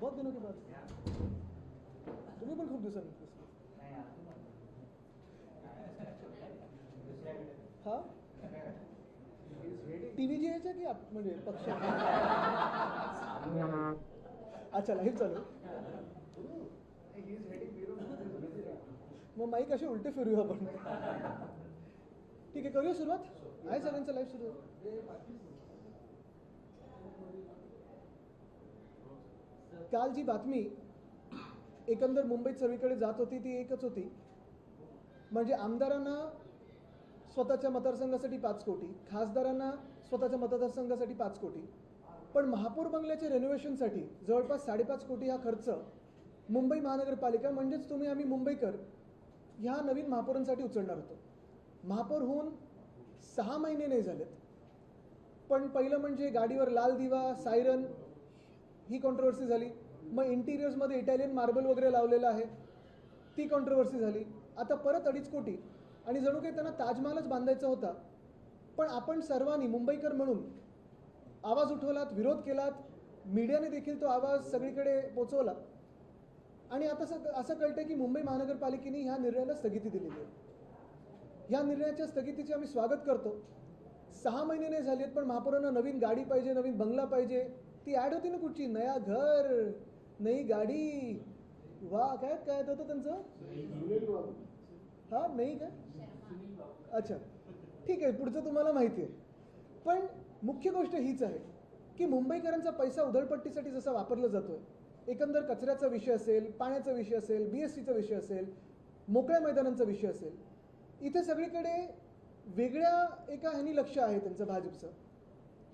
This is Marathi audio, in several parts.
बहुत दिनों के बाद तुम्ही पण खूप दिवसांनी हा टीव्ही जी यायच्या की म्हणजे पक्ष अच्छा लाईव्ह चालू मग माईक असे उलटे फिरूया आपण ठीक आहे करूया सुरुवात आहे सगळ्यांचं लाईव्ह सुरू काल जी बातमी एकंदर मुंबईत सगळीकडे जात होती ती एकच होती म्हणजे आमदारांना स्वतःच्या मतदारसंघासाठी 5 कोटी खासदारांना स्वतःच्या मतदारसंघासाठी 5 कोटी पण महापौर बंगल्याच्या रेनोव्हेशनसाठी जवळपास 5.5 कोटी हा खर्च मुंबई महानगरपालिका म्हणजेच तुम्ही आम्ही मुंबईकर ह्या नवीन महापौरांसाठी उचलणार होतो महापौर होऊन 6 महिने नाही झालेत पण पहिलं म्हणजे गाडीवर लाल दिवा सायरन ही कॉन्ट्रोवर्सी झाली मग इंटिरियर्समध्ये इटालियन मार्बल वगैरे लावलेलं आहे ती कॉन्ट्रोवर्सी झाली आता परत 2.5 कोटी आणि जणू काही त्यांना ताजमहालच बांधायचा होता पण आपण सर्वांनी मुंबईकर म्हणून आवाज उठवलात विरोध केलात मीडियाने देखील तो आवाज सगळीकडे पोचवला आणि आता असं कळतंय की मुंबई महानगरपालिकेने ह्या निर्णयाला स्थगिती दिलेली आहे ह्या निर्णयाच्या स्थगितीचे आम्ही स्वागत करतो 6 महिने नाही झालेत पण महापौरांना नवीन गाडी पाहिजे नवीन बंगला पाहिजे ती ॲड होती ना कुठची नया घर नई गाडी वा काय होतं त्यांचं हा नाही काय अच्छा ठीक आहे पुढचं तुम्हाला माहिती आहे पण मुख्य गोष्ट हीच आहे की मुंबईकरांचा पैसा उधळपट्टीसाठी जसा वापरला जातोय एकंदर कचऱ्याचा विषय असेल पाण्याचा विषय असेल BSTचा विषय असेल मोकळ्या मैदानांचा विषय असेल इथे सगळीकडे वेगळ्या एका ह्यानी लक्ष आहे त्यांचं भाजपचं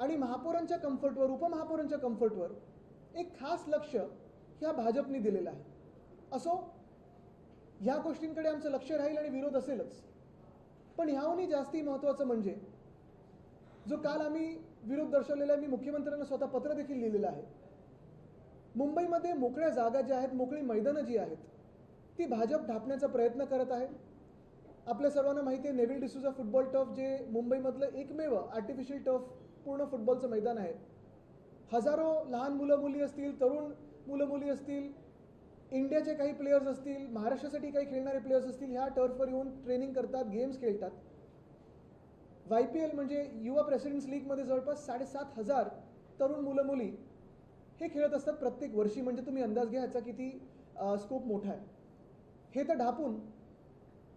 आणि महापौरांच्या कम्फर्टवर उपमहापौरांच्या कम्फर्टवर एक खास लक्ष ह्या भाजपने दिलेलं आहे असो ह्या गोष्टींकडे आमचं लक्ष राहील आणि विरोध असेलच पण ह्याहूनही जास्ती महत्त्वाचं म्हणजे जो काल आम्ही विरोध दर्शवलेला आहे मी मुख्यमंत्र्यांना स्वतः पत्र देखील लिहिलेलं आहे मुंबईमध्ये मोकळ्या जागा ज्या आहेत मोकळी मैदानं जी आहेत ती भाजप ढापण्याचा प्रयत्न करत आहे आपल्या सर्वांना माहिती आहे नेव्हिल डिसूजा फुटबॉल टर्फ जे मुंबईमधलं एकमेव आर्टिफिशियल टर्फ पूर्ण फुटबॉलचं मैदान आहे हजारो लहान मुलं मुली असतील तरुण मुलं मुली असतील इंडियाचे काही प्लेयर्स असतील महाराष्ट्रासाठी काही खेळणारे प्लेयर्स असतील ह्या टर्फवर येऊन ट्रेनिंग करतात गेम्स खेळतात YPL म्हणजे युवा प्रेसिडेंट्स लीगमध्ये जवळपास 7,500 तरुण मुलं मुली हे खेळत असतात प्रत्येक वर्षी म्हणजे तुम्ही अंदाज घ्या ह्याचा किती स्कोप मोठा आहे हे तर ढापून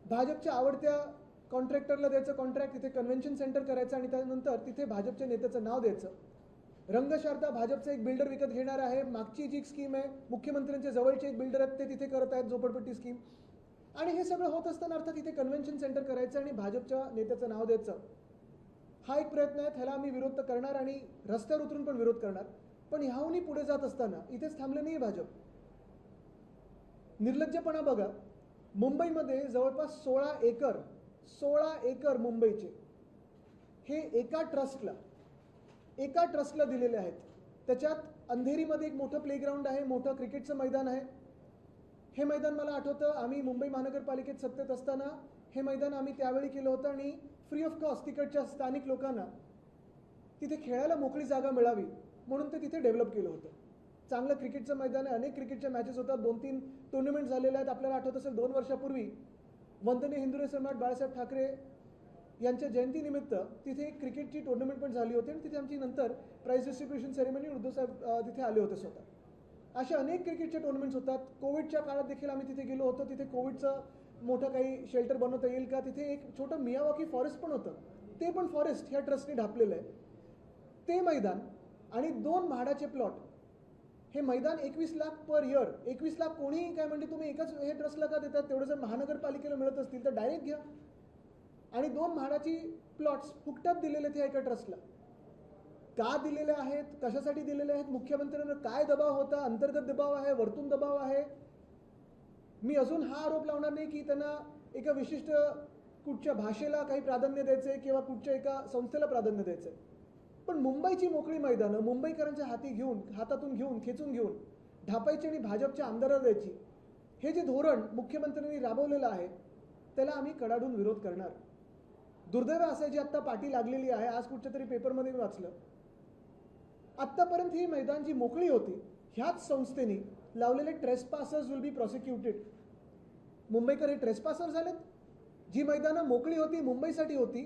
भाजपच्या आवडत्या कॉन्ट्रॅक्टरला द्यायचं कॉन्ट्रॅक्ट तिथे कन्व्हेन्शन सेंटर करायचं आणि त्यानंतर तिथे भाजपच्या नेत्याचं नाव द्यायचं रंगशारदा भाजपचा एक बिल्डर विकत घेणार आहे मागची जी स्कीम आहे मुख्यमंत्र्यांच्या जवळचे एक बिल्डर आहेत ते तिथे करत आहेत झोपडपट्टी स्कीम आणि हे सगळं होत असताना अर्थात तिथे कन्व्हेन्शन सेंटर करायचं आणि भाजपच्या नेत्याचं नाव द्यायचं हा एक प्रयत्न आहे ह्याला आम्ही विरोध तर करणार आणि रस्त्यावर उतरून पण विरोध करणार पण ह्याहूनही पुढे जात असताना इथेच थांबले नाही भाजप निर्लज्जपणा बघा मुंबईमध्ये जवळपास 16 एकर मुंबईचे हे एका ट्रस्टला दिलेले आहेत त्याच्यात अंधेरीमध्ये एक मोठं प्लेग्राऊंड आहे मोठं क्रिकेटचं मैदान आहे हे मैदान मला आठवतं आम्ही मुंबई महानगरपालिकेत सत्तेत असताना हे मैदान आम्ही त्यावेळी केलं होतं आणि फ्री ऑफ कॉस्ट तिकडच्या स्थानिक लोकांना तिथे खेळायला मोकळी जागा मिळावी म्हणून ते तिथे डेव्हलप केलं होतं चांगलं क्रिकेटचं मैदान आहे अनेक क्रिकेटच्या मॅचेस होतात 2-3 टुर्नामेंट झालेल्या आहेत आपल्याला आठवत असेल 2 वर्षापूर्वी वंदनीय हिंदुराय सम्राट बाळासाहेब ठाकरे यांच्या जयंतीनिमित्त तिथे एक क्रिकेटची टुर्नामेंट पण झाली होती आणि तिथे आमची नंतर प्राइज डिस्ट्रीब्युशन सेरेमनी उद्धव साहेब तिथे आले होते स्वतः अशा अनेक क्रिकेटच्या टुर्नामेंट्स होतात कोविडच्या काळात देखील आम्ही तिथे गेलो होतो तिथे कोविडचं मोठं काही शेल्टर बनवता येईल का तिथे एक छोटं मियावाकी फॉरेस्ट पण होतं ते पण फॉरेस्ट ह्या ट्रस्टने ढापलेलं आहे ते मैदान आणि 2 म्हाडाचे प्लॉट हे मैदान 21 लाख पर इयर 21 लाख कोणीही काय म्हणजे तुम्ही एकाच हे ट्रस्टला का देतात तेवढं जर महानगरपालिकेला मिळत असतील तर डायरेक्ट घ्या आणि 2 म्हाडाची प्लॉट्स फुकटात दिलेले ते एका ट्रस्टला का दिलेले आहेत कशासाठी दिलेले आहेत मुख्यमंत्र्यांवर काय दबाव होता अंतर्गत दबाव आहे वरतून दबाव आहे मी अजून हा आरोप लावणार नाही की त्यांना एका विशिष्ट कुठच्या भाषेला काही प्राधान्य द्यायचंय किंवा कुठच्या एका संस्थेला प्राधान्य द्यायचंय पण मुंबईची मोकळी मैदानं मुंबईकरांच्या हातातून घेऊन खेचून घेऊन ढापायची आणि भाजपच्या आमदाराला द्यायची हे जे धोरण मुख्यमंत्र्यांनी राबवलेलं आहे त्याला आम्ही कडाडून विरोध करणार दुर्दैव असं जी आत्ता पाठी लागलेली आहे आज कुठच्या तरी पेपरमध्ये मी वाचलं आत्तापर्यंत ही मैदान जी मोकळी होती ह्याच संस्थेने लावलेले ट्रेसपासर्स विल बी प्रॉसिक्युटेड. मुंबईकर हे ट्रेसपासर झालेत. जी मैदानं मोकळी होती, मुंबईसाठी होती,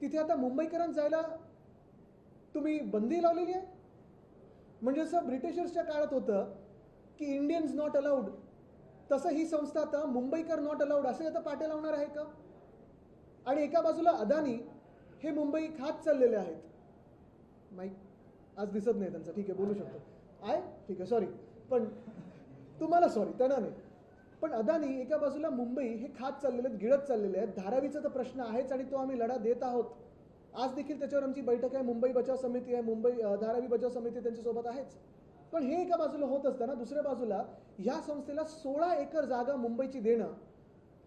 तिथे आता मुंबईकरांना जायला तुम्ही बंदी लावलेली आहे. म्हणजे जसं ब्रिटिशर्सच्या काळात होतं की इंडियन्स नॉट अलाउड, तसं ही संस्था आता मुंबईकर नॉट अलाउड असे आता पाटे लावणार आहे का? आणि एका बाजूला अदानी हे मुंबई खात चाललेले आहेत. माईक आज दिसत नाही त्यांचा, ठीक आहे बोलू शकतो आहे, ठीक आहे सॉरी, पण तुम्हाला सॉरी, त्यांना नाही. पण अदानी एका बाजूला मुंबई हे खात चाललेले आहेत, गिळत चाललेले आहेत. धारावीचा तर प्रश्न आहेच आणि तो आम्ही लढा देत आहोत. आज देखील त्याच्यावर आमची बैठक आहे. मुंबई बचाव समिती आहे, मुंबई धारावी बचाव समिती त्यांच्यासोबत आहेच. पण हे एका बाजूला होत असताना दुसऱ्या बाजूला ह्या संस्थेला 16 एकर जागा मुंबईची देणं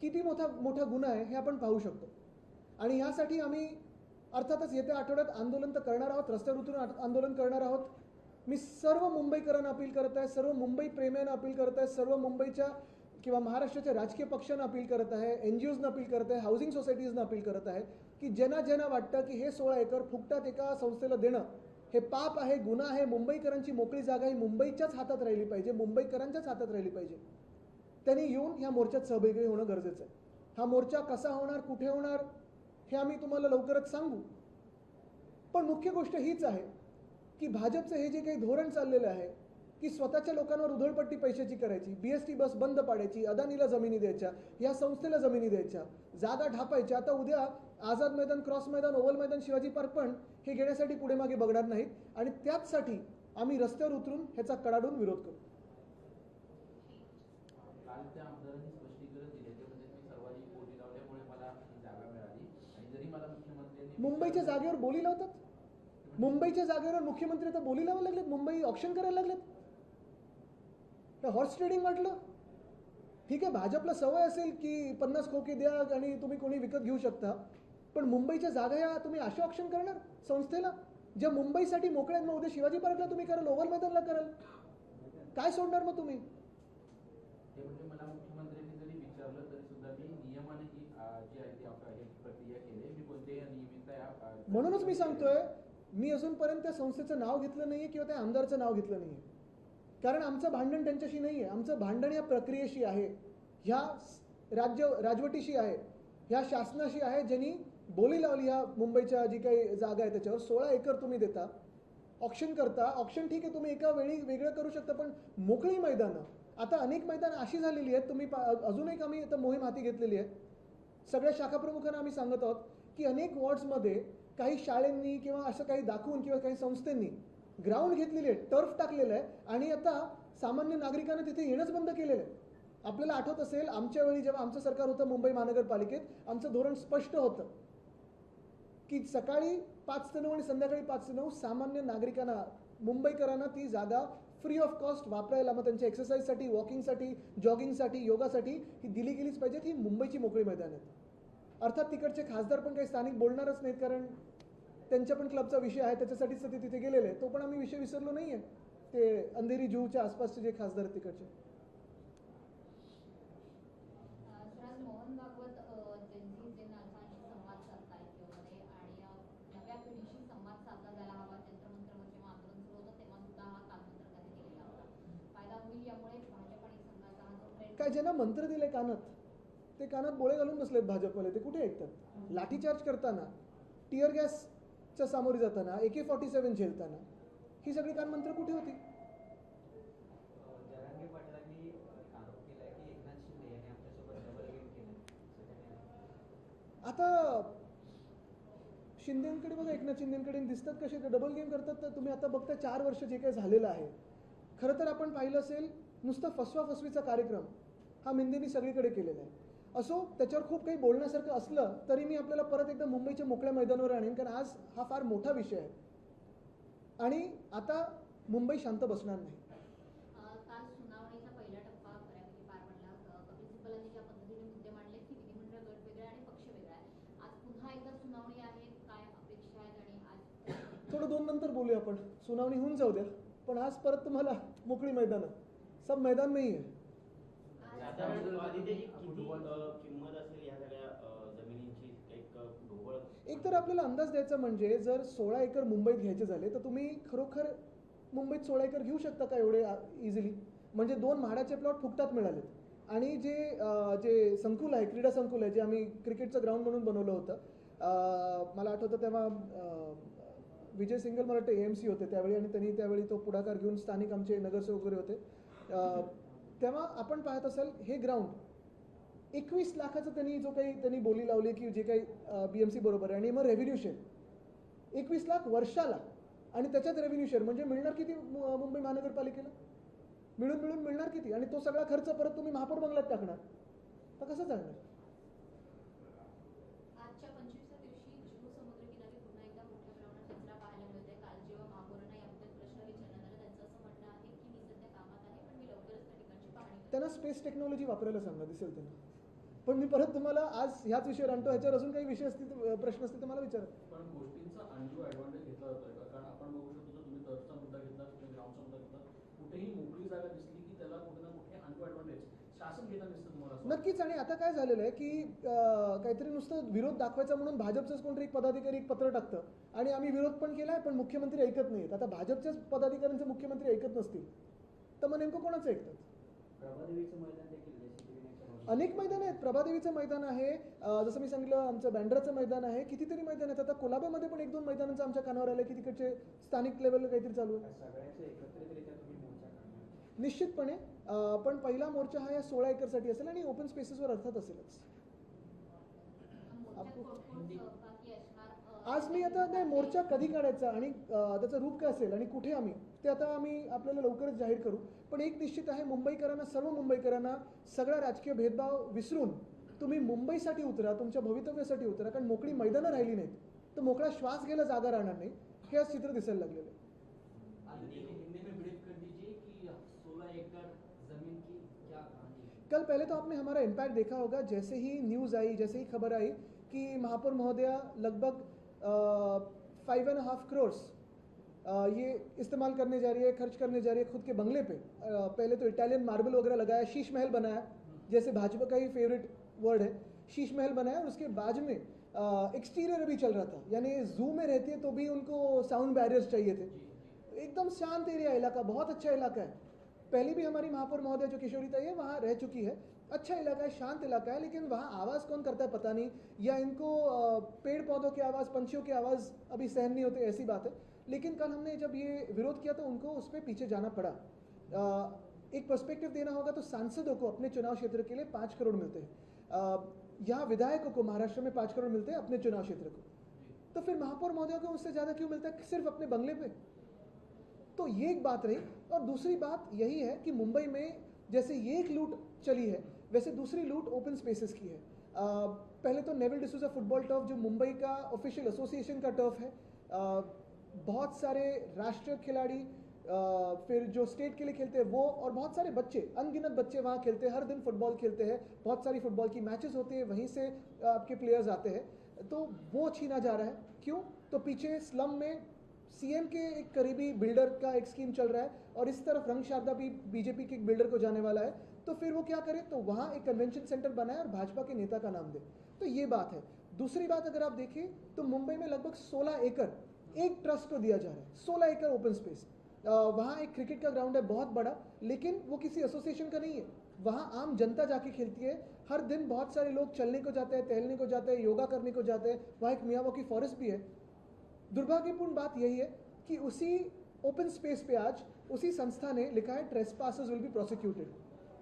किती मोठा गुन्हा आहे हे आपण पाहू शकतो. आणि यासाठी आम्ही अर्थातच येत्या आठवड्यात आंदोलन तर करणार आहोत, रस्त्यावर उतरून आंदोलन करणार आहोत. मी सर्व मुंबईकरांना अपील करत आहे, सर्व मुंबई प्रेमीयांना अपील करत आहे, सर्व मुंबईच्या किंवा महाराष्ट्राच्या राजकीय पक्षांना अपील करत आहे, NGOजना अपील करत आहे, हाऊसिंग सोसायटीजना अपील करत आहे की ज्यांना वाटतं की हे 16 एकर फुकटात एका संस्थेला देणं हे पाप आहे, गुन्हा आहे. मुंबईकरांची मोकळी जागा ही मुंबईच्याच हातात राहिली पाहिजे, मुंबईकरांच्याच हातात राहिली पाहिजे. त्यांनी येऊन ह्या मोर्चात सहभागी होणं गरजेचं आहे. हा मोर्चा कसा होणार, कुठे होणार हे आम्ही तुम्हाला लवकरच सांगू. पण मुख्य गोष्ट हीच आहे की भाजपचं हे जे काही धोरण चाललेलं आहे की स्वतःच्या लोकांवर उधळपट्टी पैशाची करायची, BST बस बंद पाडायची, अदानीला जमिनी द्यायच्या, या संस्थेला जमिनी द्यायच्या, जागा ढापायच्या. आता उद्या आझाद मैदान, क्रॉस मैदान, ओव्हल मैदान, शिवाजी पार्क पण हे घेण्यासाठी पुढे मागे बघणार नाहीत. आणि त्याचसाठी आम्ही रस्त्यावर उतरून ह्याचा कडाडून विरोध करू. काल त्या आमदारांनी स्पष्टीकरण दिले ते म्हणजे मी सर्वाधिक बोली लावल्यामुळे मला ही जागा मिळाली आणि जरी मला मुख्यमंत्र्यांनी मुंबईच्या जागेवर बोली लावतात. मुंबईच्या जागेवर मुख्यमंत्री आता बोली लावायला लागलेत, मुंबई ऑप्शन करायला लागलेत. हॉर्स ट्रेडिंग म्हटलं ठीक आहे, भाजपला सवय असेल की 50 खोके द्या आणि तुम्ही कोणी विकत घेऊ शकता. पण मुंबईच्या जागा या तुम्ही अशा ऑप्शन करणार संस्थेला ज्या मुंबईसाठी मोकळ्या? मग उद्या शिवाजी पार्कला तुम्ही कराल, ओव्हल मैदानला कराल, काय सोडणार मग तुम्ही? ते म्हणजे मला मुख्यमंत्र्यांनी जरी विचारलं तरी सुद्धा मी नियमाने ही जी आहे ती प्रक्रिया केली. मी कोणत्याही अनियमितता म्हणूनच मी सांगतोय, मी अजूनपर्यंत त्या संस्थेचं नाव घेतलं नाहीये किंवा त्या आमदारचं नाव घेतलं नाहीये. कारण आमचं भांडण त्यांच्याशी नाही आहे. आमचं भांडण या प्रक्रियेशी आहे, ह्या राजवटीशी आहे, ह्या शासनाशी आहे ज्यांनी बोली लावली. ह्या मुंबईच्या जी काही जागा आहे त्याच्यावर 16 एकर तुम्ही देता, ऑप्शन करता. ऑप्शन ठीक आहे, तुम्ही एका वेळी वेगळं करू शकता, पण मोकळी मैदानं, आता अनेक मैदानं अशी झालेली आहेत. तुम्ही अजून एक आम्ही आता मोहीम हाती घेतलेली आहे. सगळ्या शाखा प्रमुखांना आम्ही सांगत आहोत की अनेक वॉर्ड्समध्ये काही शाळेंनी किंवा असं काही दाखवून किंवा काही संस्थांनी ग्राउंड घेतलेली आहे, टर्फ टाकलेलं आहे आणि आता सामान्य नागरिकांना तिथे येणंच बंद केलेलं आहे. आपल्याला आठवत असेल आमच्या वेळी जेव्हा आमचं सरकार होतं मुंबई महानगरपालिकेत, आमचं धोरण स्पष्ट होतं की सकाळी 5 ते 9 आणि संध्याकाळी 5 ते 9 सामान्य नागरिकांना, मुंबईकरांना ती जागा फ्री ऑफ कॉस्ट वापरायला, मग त्यांच्या एक्सरसाइजसाठी, वॉकिंगसाठी, जॉगिंगसाठी, योगासाठी ही दिली गेलीच पाहिजेत. ही मुंबईची मोकळी मैदान आहेत. अर्थात तिकडचे खासदार पण काही स्थानिक बोलणारच नाहीत, कारण त्यांच्या पण क्लबचा विषय आहे, त्याच्यासाठीच ते तिथे गेलेले आहेत. तो पण आम्ही विषय विसरलो नाही आहे. ते अंधेरी जुहूच्या आसपासचे जे खासदार आहेत तिकडचे. मोहन भागवत जनतेशी संवाद साधतायत किंवा आणि नव्या पिढीशी संवाद साधला जायला हवा. जंतर-मंतरवर जेव्हा आंदोलन सुरू होतं तेव्हा सुद्धा हा कानमंत्र त्यांनी दिलेला होता. फायदा होईल यामुळे भाजप आणि संघाचा हा जो ट्रेंड काय ज्यांना मंत्र दिले कानात, ते कानात बोळे घालून बसलेत भाजपवाले. ते कुठे ऐकतात? लाठीचार्ज करताना, टिअर गॅसच्या सामोरी जाताना, AK-47 झेलताना ही सगळी कानमंत्र कुठे होती? जरांगे पाटलांनी आरोप केलाय की एकनाथ शिंदे यांनी आमच्यासोबत डबल गेम केलं. आता शिंदेकडे बघा, एकनाथ शिंदेकडे दिसतात कसे ते डबल गेम करतात. तर तुम्ही आता बघता 4 वर्ष जे काही झालेलं आहे, खरं तर आपण पाहिलं असेल नुसतं फसवा-फसवीचा कार्यक्रम हा मिंदेंनी सगळीकडे केलेला आहे. असो, त्याच्यावर खूप काही बोलण्यासारखं असलं तरी मी आपल्याला परत एकदा मुंबईच्या मोकळ्या मैदानावर आणेन, कारण आज हा फार मोठा विषय आहे आणि आता मुंबई शांत बसणार नाही. काल सुनावणीचा पहिला टप्पा बऱ्यापैकी पार पडला. कपिल सिब्बलांनी ज्या पद्धतीने मुद्दे मांडले की विधिमंडळ गट वेगळा आणि पक्ष वेगळा आहे. आज पुन्हा एकदा सुनावणी आहे, काय अपेक्षा आहेत? आणि आज थोडं 2 नंतर बोलूया आपण, सुनावणी होऊन जाऊ द्या. पण आज परत तुम्हाला मोकळी मैदानं, सब मैदान नाही आहे. किंमत असेल या सगळ्या जमिनींची एक ढोबळ. एक तर आपल्याला अंदाज द्यायचा म्हणजे जर 16 एकर मुंबईत घ्यायचे झाले तर तुम्ही खरोखर मुंबईत 16 एकर घेऊ शकता का एवढे इझिली? म्हणजे 2 म्हाडाचे प्लॉट फुकटात मिळालेत आणि जे संकुल आहे, क्रीडा संकुल आहे, जे आम्ही क्रिकेटचं ग्राउंड म्हणून बनवलं होतं, मला आठवतं तेव्हा विजय सिंगल मला वाटतं AMC होते त्यावेळी आणि त्यांनी त्यावेळी तो पुढाकार घेऊन स्थानिक आमचे नगरसेवक वगैरे होते. तेव्हा आपण पाहत असाल हे ग्राउंड 21 लाखाचं त्यांनी बोली लावली की जे काही BMC बरोबर आहे आणि मग रेव्हेन्यू शेअर 21 लाख वर्षाला आणि त्याच्यात रेव्हेन्यू शेअर म्हणजे मिळणार किती मुंबई महानगरपालिकेला? मिळून मिळणार किती? आणि तो सगळा खर्च परत तुम्ही महापौर बंगल्यात टाकणार तर कसं चालणार? आजच्या 25व्या दिवशी जुहू समुद्रकिनारी पुन्हा एकदा मोठ्या प्रमाणात कचरा पाहायला मिळतोय. काल जेव्हा महापौरांना याबाबत प्रश्न विचारण्यात आला त्यांचं असं म्हणणं आहे की मी सध्या कामात आहे पण मी लवकरच त्या ठिकाणची पाहणी करेन. त्यांना स्पेस टेक्नॉलॉजी वापरायला सांगा, दिसेल त्यांना. पण मी परत तुम्हाला आज ह्याच विषयावर आणतो, ह्याच्यावर अजून काही विषय असतील, प्रश्न असतील तर मला विचारा. पण गोष्टींचा अनड्यू ॲडव्हान्टेज घेतला जातोय का? कारण आपण बघू शकतो जर तुम्ही टर्फचा मुद्दा घेतला, तुम्ही ग्राउंडचा मुद्दा घेतला, कुठेही मोकळी जागा दिसली की त्याला कुठे ना कुठे अनड्यू ॲडव्हान्टेज शासन घेताना दिसतं तुम्हाला असं? नक्कीच. आणि आता काय झालेलं आहे की काहीतरी नुसतं विरोध दाखवायचा म्हणून भाजपचंच कोणतरी एक पदाधिकारी एक पत्र टाकतं आणि आम्ही विरोध पण केलाय पण मुख्यमंत्री ऐकत नाहीत. आता भाजपच्याच पदाधिकाऱ्यांचे मुख्यमंत्री ऐकत नसतील तर मग नेमकं कोणाचं ऐकतात? प्रभादेवीचं मैदान देखील अनेक मैदान आहेत. प्रभादेवीचं मैदान आहे, जसं मी सांगितलं आमचं बँड्राचं मैदान आहे, कितीतरी मैदान आहेत. आता कोलाबामध्ये पण 1-2 मैदानांचं आमच्या कानावर आलं की तिकडचे स्थानिक लेवलला काहीतरी चालू आहे. सगळ्यांचं एकत्रितरित्या तुम्ही मोर्चा काढणार? निश्चितपणे. पण पहिला मोर्चा हा या 16 एकरसाठी असेल आणि ओपन स्पेसेसवर अर्थात असेलच. मोर्चात कोण सहभागी असणार? आज मी आता नाही मोर्चा कधी काढायचा आणि त्याचं रूप काय असेल आणि कुठे ते आता आम्ही आपल्याला लवकरच जाहीर करू. पण एक निश्चित आहे, मुंबईकरांना, सर्व मुंबईकरांना सगळा राजकीय भेदभाव विसरून तुम्ही मुंबईसाठी उतरा, तुमच्या भवितव्यासाठी उतरा. कारण मोकळी मैदानं राहिली नाहीत तर मोकळा श्वास घ्यायला जागा राहणार नाही. हे आज चित्र दिसायला लागलेलं आहे. हिंदी में ब्रीफ कर दीजिए कि 16 एकड़ जमीन की क्या कहानी है? कल पहले तो आपने हमारा इम्पैक्ट देखा होगा. जैसे ही न्यूज़ आई, जैसे ही खबर आई कि महापौर महोदया लगभग 5.5 करोड़ ये इस्तेमाल करने जा रही है, खर्च करने जा रही है खुद के बंगले पे. पहले तो इटालियन मार्बल वगैरह लगाया, शीश महल बनाया, जैसे भाजपा का ही फेवरेट वर्ड है, शीश महल बनाया. और उसके बाद में एक्सटीरियर अभी चल रहा था, यानी जू में रहती है तो भी उनको साउंड बैरियर्स चाहिए थे. एकदम शांत एरिया इलाका, बहुत अच्छा इलाका है. पहले भी हमारी महापौर महोदय जो किशोरीताई है वहाँ रह चुकी है. अच्छा इलाका है, शांत इलाका है, लेकिन वहाँ आवाज़ कौन करता है पता नहीं, या इनको पेड़ पौधों की आवाज़, पंछियों की आवाज़ अभी सहन नहीं होती, ऐसी बात है. लेकिन कल हमने जब ये विरोध किया तो उनको उस पर पीछे जाना पड़ा. एक पर्सपेक्टिव देना होगा तो सांसदों को अपने चुनाव क्षेत्र के लिए 5 करोड़ मिलते हैं. यहाँ विधायकों को महाराष्ट्र में 5 करोड़ मिलते हैं अपने चुनाव क्षेत्र को. तो फिर महापौर महोदय को उससे ज़्यादा क्यों मिलता है सिर्फ अपने बंगले पे? तो ये एक बात रही. और दूसरी बात यही है कि मुंबई में जैसे ये एक लूट चली है वैसे दूसरी लूट ओपन स्पेसेस की है. पहले तो नेवल डिसूजा फुटबॉल टर्फ जो मुंबई का ऑफिशियल एसोसिएशन का टर्फ है, बहुत सारे राष्ट्रीय खिलाड़ी, फिर जो स्टेट के लिए खेलते हैं वो, और बहुत सारे बच्चे, अनगिनत बच्चे वहाँ खेलते हैं, हर दिन फुटबॉल खेलते हैं, बहुत सारी फुटबॉल की मैचेस होते हैं, वहीं से आपके प्लेयर्स आते हैं. तो वो छीना जा रहा है. क्यों? तो पीछे स्लम में CM के एक करीबी बिल्डर का एक स्कीम चल रहा है और इस तरफ रंग शारदा भी BJP के एक बिल्डर को जाने वाला है. तो फिर वो क्या करे, तो वहाँ एक कन्वेंशन सेंटर बनाए और भाजपा के नेता का नाम दे. तो ये बात है. दूसरी बात अगर आप देखें तो मुंबई में लगभग 16 एकड़ एक ट्रस्ट को दिया जा रहा है. 16 एकड़ ओपन स्पेस. वहाँ एक क्रिकेट का ग्राउंड है बहुत बड़ा, लेकिन वो किसी एसोसिएशन का नहीं है. वहाँ आम जनता जाके खेलती है. हर दिन बहुत सारे लोग चलने को जाते हैं, टहलने को जाते हैं, योगा करने को जाते हैं. वहाँ एक मियावाकी फॉरेस्ट भी है. दुर्भाग्यपूर्ण बात यही है कि उसी ओपन स्पेस पे आज उसी संस्था ने लिखा है ट्रेसपासर्स विल बी प्रोसिक्यूटेड.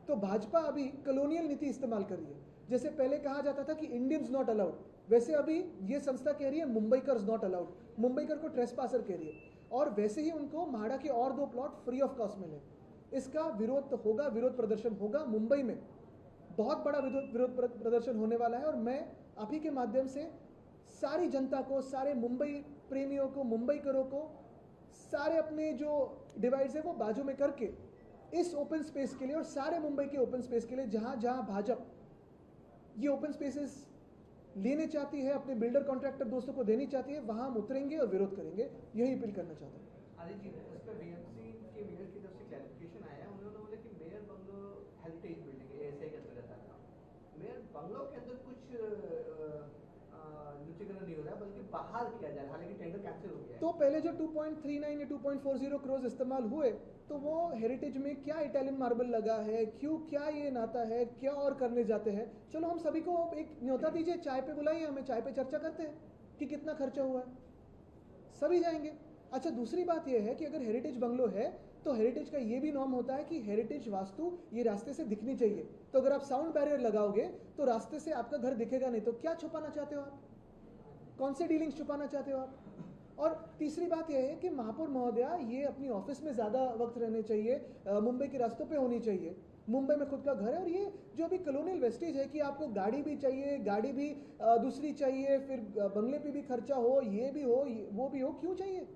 तो भाजपा अभी कॉलोनियल नीति इस्तेमाल कर रही है. जैसे पहले कहा जाता था कि इंडियंस नॉट अलाउड, वैसे अभी ये संस्था कह रही है मुंबईकर्स नॉट अलाउड. मुंबईकर को ट्रेसपासर कह रही है. और वैसे ही उनको म्हाडा के और 2 प्लॉट फ्री ऑफ कॉस्ट मिले. इसका विरोध तो होगा, विरोध प्रदर्शन होगा. मुंबई में बहुत बड़ा विरोध प्रदर्शन होने वाला है. और मैं आप ही के माध्यम से सारी जनता को, सारे मुंबई प्रेमियों को, मुंबईकरों को, सारे अपने जो डिवाइड्स है वो बाजू में करके इस ओपन स्पेस के लिए और सारे मुंबई के ओपन स्पेस के लिए जहाँ जहाँ भाजपा ये ओपन स्पेसेस लेने चाहती है, अपने बिल्डर कॉन्ट्रैक्टर दोस्तों को देनी चाहती है, वहाँ हम उतरेंगे और विरोध करेंगे. यही अपील करना चाहता हूँ. आदित्य जी, उस पर BMC के मेयर की तरफ से क्लैरिफिकेशन आया है. उन्होंने बोला कि मेयर बंगलो हेरिटेज बिल्डिंग है, ASI के अंतर्गत आता है. मेयर बंगलो के अंदर कुछ तुष्टिकरण नहीं हो रहा है बल्कि बहाल किया जा रहा है, हालांकि टेंडर कैंसिल हो गया है। तो पहले जो 2.39 या 2.40 करोड़ इस्तेमाल हुए तो वो हेरिटेज में क्या इटालियन मार्बल लगा है, क्यों, क्या ये नाता है, क्या और करने जाते हैं। चलो हम सभी को एक न्योता दीजिए, चाय पे बुलाइए, हमें चाय पे चर्चा करते हैं कि कितना खर्चा हुआ है, सभी जाएंगे। अच्छा, दूसरी बात यह है कि अगर हेरिटेज बंगलो है तो हेरिटेज का ये भी नॉर्म होता है कि हेरिटेज वास्तु ये रास्ते से दिखनी चाहिए। तो अगर आप साउंड बैरियर लगाओगे तो रास्ते से आपका घर दिखेगा नहीं, तो क्या छुपाना चाहते हो आप, कौन से डीलिंग्स छुपाना चाहते हो आप। और तीसरी बात यह है कि महापौर महोदया ये अपनी ऑफिस में ज़्यादा वक्त रहने चाहिए, मुंबई के रास्तों पे होनी चाहिए। मुंबई में खुद का घर है और ये जो अभी कॉलोनियल वेस्टेज है कि आपको गाड़ी भी चाहिए, गाड़ी भी दूसरी चाहिए, फिर बंगले पे भी खर्चा हो, ये भी हो, वो भी हो, क्यों चाहिए।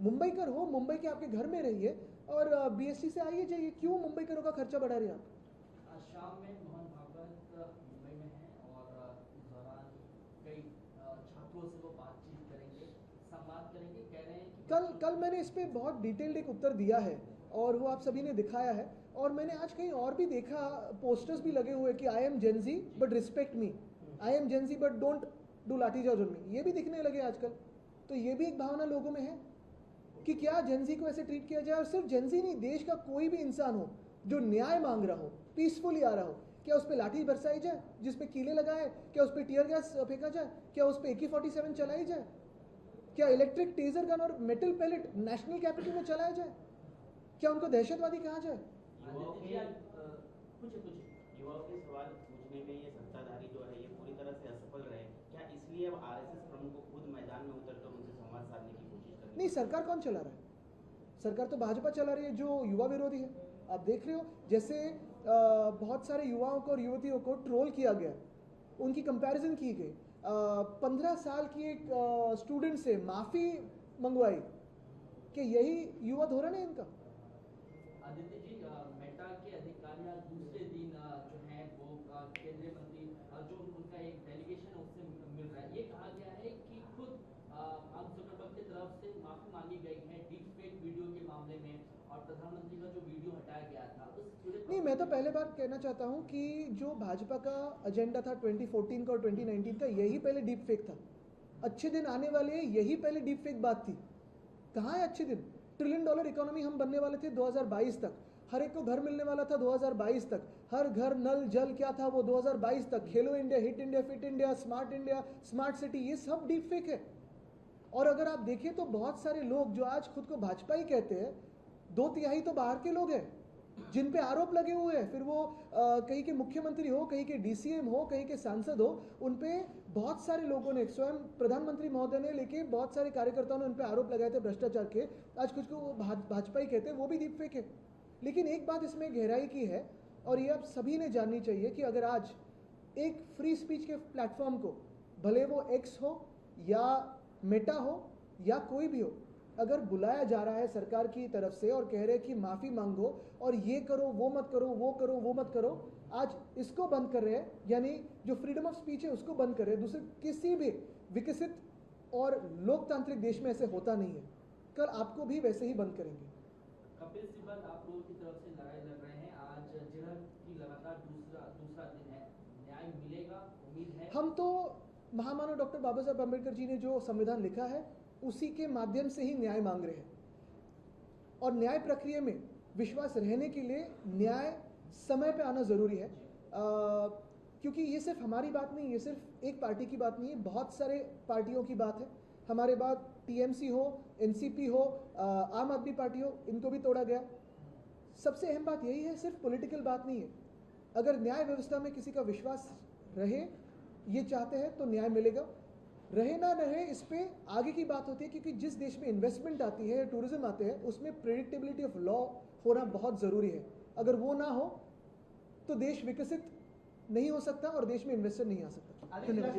मुंबई कर हो, मुंबई के आपके घर में रहिए और बीएसटी से आइए जाइए, क्यों मुंबई करों का खर्चा बढ़ा रहे हैं आप। शाम में मोहन भागवत मुंबई में हैं और इस दौरान कई छात्रों से वो बातचीत करेंगे, संवाद करेंगे। कह रहे हैं कि कल मैंने इस पर बहुत डिटेल्ड एक उत्तर दिया है और वो आप सभी ने दिखाया है। और मैंने आज कहीं और भी देखा, पोस्टर्स भी लगे हुए कि I am Gen Z but respect me, I am Gen Z but don't do lathi charge on me, ये भी दिखने लगे आजकल। तो ये भी एक भावना लोगों में है कि क्या जेनजी को ऐसे ट्रीट किया जाए। और सिर्फ जेनजी नहीं, देश का कोई भी इंसान हो जो न्याय मांग रहा हो, पीसफुली आ रहा हो, क्या उस पर लाठी बरसाई जाए, जिस पे कीले लगाए, क्या उस पर टीयर गैस फेंका जाए, क्या उस पर AK-47 चलाई जाए, क्या इलेक्ट्रिक टेजर गन और मेटल पैलेट नेशनल कैपिटल में चलाया जाए, क्या उनको दहशतवादी कहा जाए। युवाओं के युवाओं के सवाल पूछने में ये सत्ताधारी जो है ये पूरी तरह से असफल रहे। क्या इसलिए अब आरएसएस प्रमुख को खुद मैदान में उतरकर उनसे संवाद साधने की कोशिश कर रहे हैं? नहीं, सरकार कौन चला रहा है, सरकार तो भाजपा चला रही है जो युवा विरोधी है। आप देख रहे हो जैसे बहुत सारे युवाओं को और युवतियों को ट्रोल किया गया, उनकी कंपैरिजन की गई, 15 साल की एक स्टूडेंट से माफ़ी मंगवाई, कि यही युवा धोरण है इनका। आदित्य जी, मेटा के अधिकारी आज दूसरे दिन जो है वो केंद्रीय मंत्री जो उनका एक डेलीगेशन उससे मिल रहा है। ये कहा गया है कि खुद मार्क जुकरबर्ग की तरफ से माफी मांगी गई है डीप फेक वीडियो के मामले में, और प्रधानमंत्री का जो वीडियो हटाया गया था उस नहीं, मैं तो पहले बार कहना चाहता हूँ कि जो भाजपा का एजेंडा था 2014 का और 2019 का, यही पहले डीप फेक था। अच्छे दिन आने वाले हैं, यही पहले डीप फेक बात थी। कहाँ है अच्छे दिन। $1 ट्रिलियन इकोनॉमी हम बनने वाले थे 2022 तक, हर एक को घर मिलने वाला था 2022 तक, हर घर नल जल क्या था वो 2022 तक, Khelo India, hit India, fit India, smart city, ये सब डीप फेक है। और अगर आप देखें तो बहुत सारे लोग जो आज खुद को भाजपा ही कहते हैं, 2/3 तो बाहर के लोग हैं जिन पे आरोप लगे हुए हैं, फिर वो कहीं के मुख्यमंत्री हो, कहीं के DCM हो, कहीं के सांसद हो, उन पे बहुत सारे लोगों ने, स्वयं प्रधानमंत्री महोदय ने लेके बहुत सारे कार्यकर्ताओं ने उन पे आरोप लगाए थे भ्रष्टाचार के। आज कुछ को वो भाजपा ही कहते हैं, वो भी डीप फेक है। लेकिन एक बात इसमें गहराई की है और ये आप सभी ने जाननी चाहिए कि अगर आज एक फ्री स्पीच के प्लेटफॉर्म को, भले वो X हो या मेटा हो या कोई भी हो, अगर बुलाया जा रहा है सरकार की तरफ से और कह रहे हैं कि माफ़ी मांगो और ये करो, वो मत करो, वो करो, वो मत करो, आज इसको बंद कर रहे हैं, यानी जो फ्रीडम ऑफ स्पीच है उसको बंद कर रहे हैं। दूसरे किसी भी विकसित और लोकतांत्रिक देश में ऐसे होता नहीं है। कल आपको भी वैसे ही बंद करेंगे। कपिल सिब्बल आप लोगों की तरफ से लड़ाई लड़ रहे हैं, आज जिरह की लगातार दूसरा दिन है, न्याय मिलेगा, उम्मीद है? हम तो महामानव डॉक्टर बाबा साहब अम्बेडकर जी ने जो संविधान लिखा है उसी के माध्यम से ही न्याय मांग रहे हैं। और न्याय प्रक्रिया में विश्वास रहने के लिए न्याय समय पे आना ज़रूरी है, क्योंकि ये सिर्फ हमारी बात नहीं, ये सिर्फ एक पार्टी की बात नहीं है, बहुत सारे पार्टियों की बात है। हमारे बाद TMC हो, NCP हो, आम आदमी पार्टी हो, इनको भी तोड़ा गया। सबसे अहम बात यही है, सिर्फ पॉलिटिकल बात नहीं है। अगर न्याय व्यवस्था में किसी का विश्वास रहे, ये चाहते हैं, तो न्याय मिलेगा। रहे ना रहे इस पे आगे की बात होती है, क्योंकि जिस देश में इन्वेस्टमेंट आती है, टूरिज्म आते हैं, उसमें प्रेडिक्टेबिलिटी ऑफ लॉ होना बहुत ज़रूरी है। अगर वो ना हो तो देश विकसित नहीं हो सकता और देश में इन्वेस्टर नहीं आ सकता। धन्यवाद।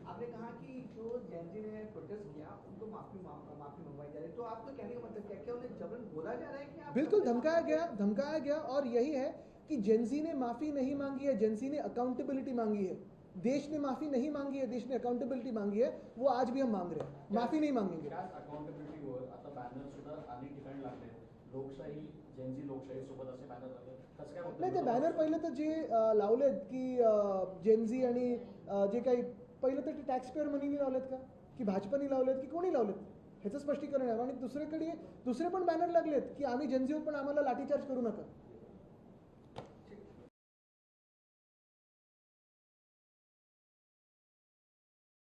आपने कहा कि जो जैनजी ने प्रोटेस्ट किया उनको माफी मंगवाई जा रही है, तो आपका कहने का मतलब क्या उन्हें जबरन बोला जा रहा है कि बिल्कुल धमकाया गया और यही है कि जेनजी ने माफ़ी नहीं मांगी है, जेनजी ने अकाउंटेबिलिटी मांगी है। देश ने माफ़ी नहीं मांगी है, देश ने अकाउंटेबिलिटी मांगी है, वो आज भी हम मांग रहे हैं, माफ़ी नहीं मांगेंगे। अकाउंटेबिलिटीवर आता बॅनर सुद्धा अनेक ठिकाणी लागले, लोकशाही जेनजी लोकशाही सोबत असे बॅनर लागले, कसं काय होतं? नाही, ते बॅनर पहिलं तर जे लावलेत की जेनजी आणि जे काही पहिलं तर ते टॅक्स पेअर मनीने लावलेत का, की भाजपाने लावलेत, की कोणी लावलेत, ह्याचं स्पष्टीकरण आहे. आणि दुसरे पण बॅनर लागलेत की आम्ही जनजीव पण आम्हाला लाठीचार्ज करू नका.